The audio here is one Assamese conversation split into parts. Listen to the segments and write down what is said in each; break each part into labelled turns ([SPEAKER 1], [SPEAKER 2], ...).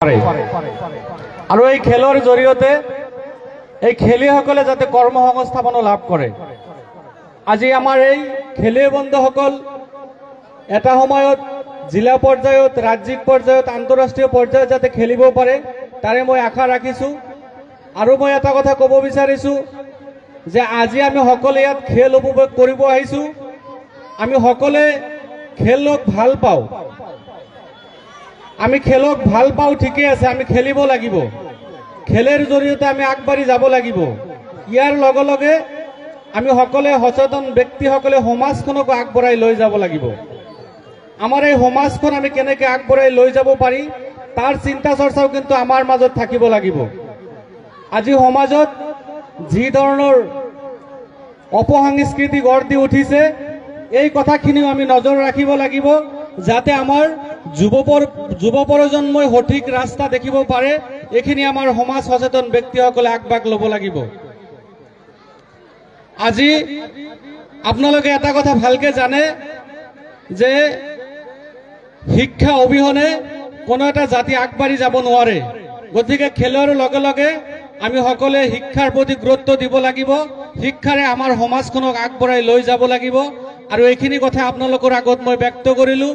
[SPEAKER 1] আৰু এই খেলৰ জৰিয়তে এই খেলুৱৈসকলে যাতে কৰ্মসংস্থাপন লাভ কৰে। আজি আমাৰ এই খেলুৱৈ বন্ধুসকল এটা সময়ত জিলা পৰ্যায়ত, ৰাজ্যিক পৰ্যায়ত, আন্তঃৰাষ্ট্ৰীয় পৰ্যায়ত যাতে খেলিব পাৰে তাৰে মই আশা ৰাখিছোঁ। আৰু মই এটা কথা ক'ব বিচাৰিছোঁ যে আজি আমি সকলোৱে ইয়াত খেল উপভোগ কৰিব আহিছোঁ। আমি সকলোৱে খেলক ভাল পাওঁ, আমি খেলক ভাল পাওঁ, ঠিকই আছে, আমি খেলিব লাগিব। খেলৰ জৰিয়তে আমি আগবাঢ়ি যাব লাগিব। ইয়াৰ লগে লগে আমি সকলোৱে সচেতন ব্যক্তিসকলে সমাজখনক আগবঢ়াই লৈ যাব লাগিব। আমাৰ এই সমাজখন আমি কেনেকৈ আগবঢ়াই লৈ যাব পাৰি তাৰ চিন্তা চৰ্চাও কিন্তু আমাৰ মাজত থাকিব লাগিব। আজি সমাজত যি ধৰণৰ অপসংস্কৃতি গঢ় দি উঠিছে এই কথাখিনিও আমি নজৰ ৰাখিব লাগিব, যাতে আমাৰ যুৱ প্ৰজন্মই সঠিক ৰাস্তা দেখিব পাৰে। এইখিনি আমাৰ সমাজ সচেতন ব্যক্তিসকলে আগভাগ ল'ব লাগিব। আজি আপোনালোকে এটা কথা ভালকে জানে যে শিক্ষা অবিহনে কোনো এটা জাতি আগবাঢ়ি যাব নোৱাৰে। গতিকে খেলৰ লগে লগে আমি সকলোৱে শিক্ষাৰ প্ৰতি গুৰুত্ব দিব লাগিব। শিক্ষাৰে আমাৰ সমাজখনক আগবঢ়াই লৈ যাব লাগিব। আৰু এইখিনি কথা আপোনালোকৰ আগত মই ব্যক্ত কৰিলোঁ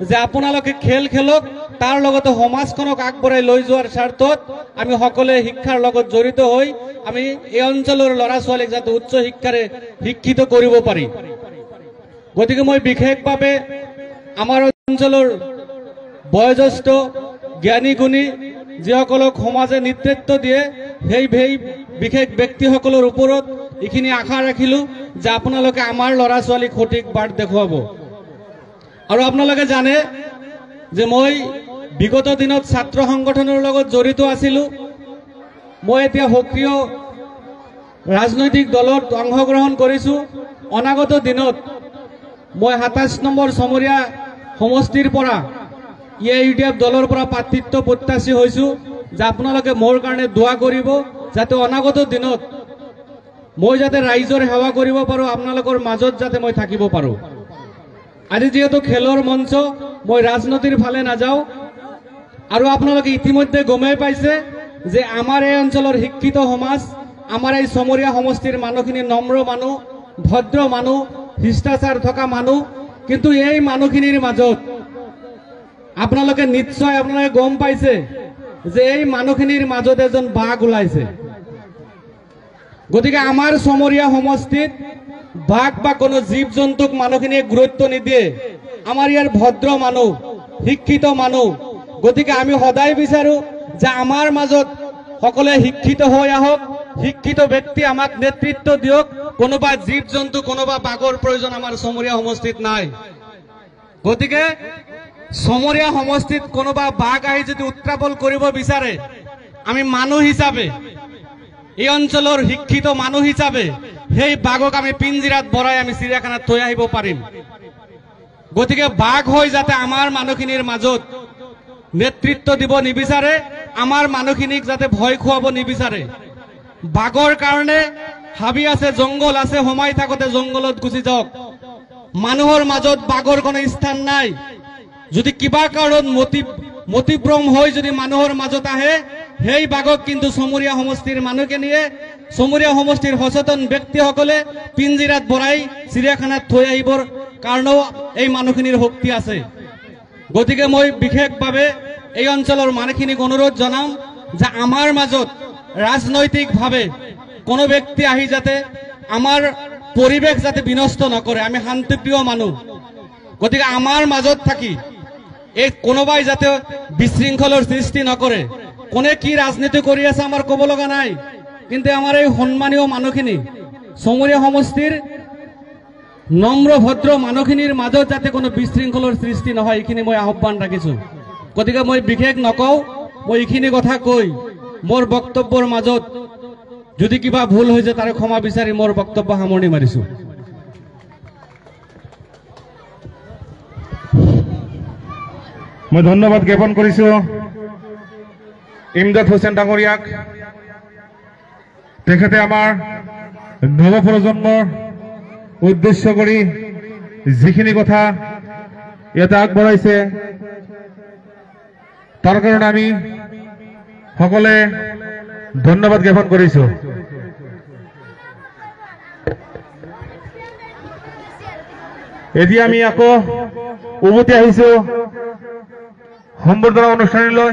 [SPEAKER 1] যে আপোনালোকে খেল খেলক, তাৰ লগতে সমাজখনক আগবঢ়াই লৈ যোৱাৰ স্বাৰ্থত আমি সকলোৱে শিক্ষাৰ লগত জড়িত হৈ আমি এই অঞ্চলৰ ল'ৰা ছোৱালীক যাতে উচ্চ শিক্ষাৰে শিক্ষিত কৰিব পাৰি। গতিকে মই বিশেষভাৱে আমাৰ অঞ্চলৰ বয়োজ্যেষ্ঠ জ্ঞানী গুণী যিসকলক সমাজে নেতৃত্ব দিয়ে সেই বিশেষ ব্যক্তিসকলৰ ওপৰত এইখিনি আশা ৰাখিলোঁ যে আপোনালোকে আমাৰ ল'ৰা ছোৱালীক সঠিক বাট দেখুৱাব। আৰু আপোনালোকে জানে যে মই বিগত দিনত ছাত্ৰ সংগঠনৰ লগত জড়িত আছিলোঁ। মই এতিয়া সক্ৰিয় ৰাজনৈতিক দলত অংশগ্ৰহণ কৰিছোঁ। অনাগত দিনত মই ২৭ নম্বৰ চমৰীয়া সমষ্টিৰ পৰা UDF দলৰ পৰা প্ৰাৰ্থিত্ব প্ৰত্যাশী হৈছোঁ যে আপোনালোকে মোৰ কাৰণে দোৱা কৰিব, যাতে অনাগত দিনত মই যাতে ৰাইজৰ সেৱা কৰিব পাৰোঁ, আপোনালোকৰ মাজত যাতে মই থাকিব পাৰোঁ। আজি যেহেতু খেলৰ মঞ্চ, মই ৰাজনীতিৰ ফালে নাযাওঁ। আৰু আপোনালোকে ইতিমধ্যে গমেই পাইছে যে আমাৰ এই অঞ্চলৰ শিক্ষিত সমাজ, আমাৰ এই চমৰীয়া সমষ্টিৰ মানুহখিনি নম্ৰ মানুহ, ভদ্ৰ মানুহ, শিষ্টাচাৰ থকা মানুহ। কিন্তু এই মানুহখিনিৰ মাজত আপোনালোকে নিশ্চয় গম পাইছে যে এই মানুহখিনিৰ মাজত এজন বাঘ ওলাইছে। গতিকে আমাৰ চমৰীয়া সমষ্টিত বাঘ বা কোনো জীৱ জন্তুক মানুহখিনিয়ে গুৰুত্ব নিদিয়ে। আমাৰ ইয়াৰ ভদ্ৰ মানুহ, শিক্ষিত মানুহ। গতিকে আমি সদায় বিচাৰো যে আমাৰ মাজত সকলোৱে শিক্ষিত হৈ আহক, শিক্ষিত ব্যক্তি আমাক নেতৃত্ব দিয়ক। কোনোবা জীৱ জন্তু, কোনোবা বাঘৰ প্ৰয়োজন আমাৰ চমৰীয়া সমষ্টিত নাই। গতিকে চমৰীয়া সমষ্টিত কোনোবা বাঘ আহি যদি উত্ৰাপল কৰিব বিচাৰে, আমি মানুহ হিচাপে, এই অঞ্চলৰ শিক্ষিত মানুহ হিচাপে সেই বাঘক আমি পিঞ্জিৰাত ভৰাই আমি চিৰিয়াখানাত থৈ আহিব পাৰিম। গতিকে বাঘ হৈ যাতে আমাৰ মানুহখিনিৰ মাজত নেতৃত্ব দিব নিবিচাৰে, আমাৰ মানুহখিনিক যাতে ভয় খুৱাব নিবিচাৰে। বাঘৰ কাৰণে হাবি আছে, জংঘল আছে, সোমাই থাকোতে জংঘলত গুচি যাওক। মানুহৰ মাজত বাঘৰ কোনো স্থান নাই। যদি কিবা কাৰণত মতিভ্ৰম হৈ যদি মানুহৰ মাজত আহে, সেই বাঘক কিন্তু চমৰীয়া সমষ্টিৰ মানুহখিনিয়ে, চমৰীয়া সমষ্টিৰ সচেতন ব্যক্তিসকলে পিঞ্জিৰাত ভৰাই চিৰিয়াখানাত থৈ আহিবৰ কাৰণেও এই মানুহখিনিৰ শক্তি আছে। গতিকে মই বিশেষভাৱে এই অঞ্চলৰ মানুহখিনিক অনুৰোধ জনাম যে আমাৰ মাজত ৰাজনৈতিকভাৱে কোনো ব্যক্তি আহি যাতে আমাৰ পৰিৱেশ যাতে বিনষ্ট নকৰে। আমি শান্তিপ্ৰিয় মানুহ। গতিকে আমাৰ মাজত থাকি এই কোনোবাই যাতে বিশৃংখলৰ সৃষ্টি নকৰে। কোনে কি ৰাজনীতি কৰি আছে আমাৰ ক'ব লগা নাই, কিন্তু আমাৰ এই সন্মানীয় মানুহখিনি, চমৰীয়া সমষ্টিৰ নম্ৰ ভদ্ৰ মানুহখিনিৰ মাজত যাতে কোনো বিশৃংখলৰ সৃষ্টি নহয়, এইখিনি মই আহ্বান ৰাখিছোঁ। গতিকে মই বিশেষ নকওঁ, মই এইখিনি কথা কৈ মোৰ বক্তব্যৰ মাজত যদি কিবা ভুল হৈছে তাৰে ক্ষমা বিচাৰি মোৰ বক্তব্য সামৰণি মাৰিছোঁ।
[SPEAKER 2] মই ধন্যবাদ জ্ঞাপন কৰিছোঁ ইমদাদ হোসেন ডাঙৰীয়াক। তেখেতে আমাৰ নৱ প্ৰজন্মৰ উদ্দেশ্য কৰি যিখিনি কথা ইয়াতে আগবঢ়াইছে তাৰ কাৰণে আমি সকলে ধন্যবাদ জ্ঞাপন কৰিছো। এতিয়া আমি আকৌ উভতি আহিছো সম্বৰ্ধনা অনুষ্ঠানলৈ।